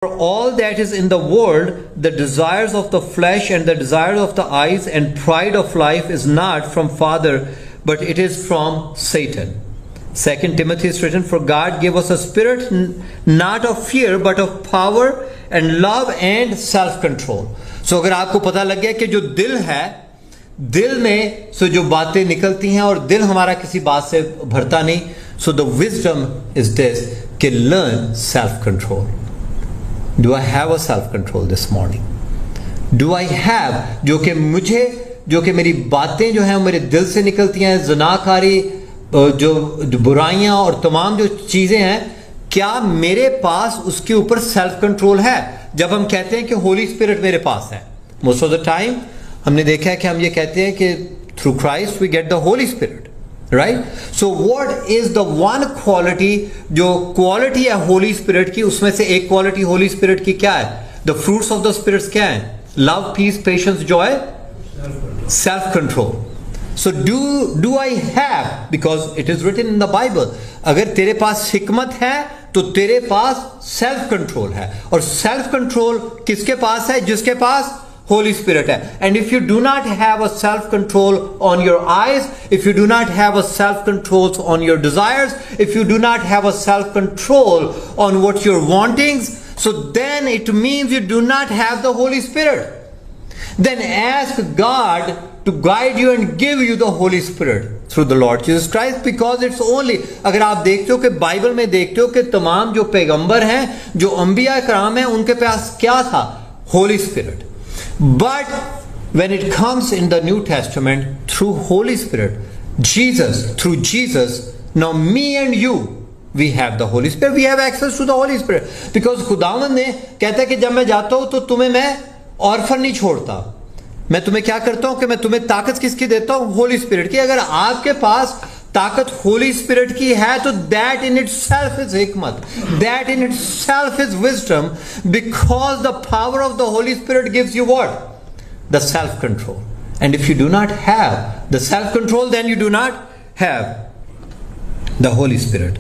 For all that is in the world, the desires of the flesh and the desires of the eyes and pride of life is not from Father, but it is from Satan. 2 Timothy is written, for God gave us a spirit not of fear but of power and love and self-control. So अगर आपको पता लग गया कि जो दिल है, दिल में से जो बातें निकलती हैं और दिल हमारा किसी बात से भरता नहीं, so the wisdom is this कि learn self-control. Do I have a self-control this morning? Do I have जो कि मेरी बातें जो हैं मेरे दिल से निकलती हैं, ज़नाकारी, जो बुराइयां और तमाम जो चीजें हैं, क्या मेरे पास उसके ऊपर सेल्फ कंट्रोल है? जब हम कहते हैं कि होली स्पिरिट मेरे पास है, मोस्ट ऑफ द टाइम हमने देखा है कि हम ये कहते हैं कि through Christ we get the Holy Spirit, right? So what is the one quality, जो क्वालिटी है होली स्पिरिट की, उसमें से एक क्वालिटी होली स्पिरिट की क्या है? The fruits of the spirits क्या है? Love, peace, patience, joy, self control. So do I have, because it is written in the Bible, अगर तेरे पास हिकमत है तो तेरे पास सेल्फ कंट्रोल है, और सेल्फ कंट्रोल किसके पास है? जिसके पास होली स्पिरिट है. And if you do not have a self control on your eyes, if you do not have a self control on your desires, if you do not have a self control on what your wantings, so then it means you do not have the Holy Spirit. Then ask God to guide you and give you the Holy Spirit through the Lord Jesus Christ, because it's only, अगर आप देखते हो कि Bible में देखते हो कि तमाम जो पैगंबर हैं, जो अंबिया कराम हैं, उनके पास क्या था? Holi spirit. But when it comes in the New Testament, through Holy Spirit, through Jesus, now me and you, we have the Holy Spirit, we have access to the Holy Spirit, because खुदावंद ने कहता है कि जब मैं जाता हूं तो तुम्हें मैं ऑर्फन नहीं छोड़ता. मैं तुम्हें क्या करता हूं कि मैं तुम्हें ताकत किसकी देता हूं? होली स्पिरिट की. अगर आपके पास ताकत होली स्पिरिट की है तो दैट इन इटसेल्फ इज हिकमत, that in itself is wisdom, because the power of the Holy Spirit gives you what? The self control. And if you do not have the self control, then you do not have the Holy spirit.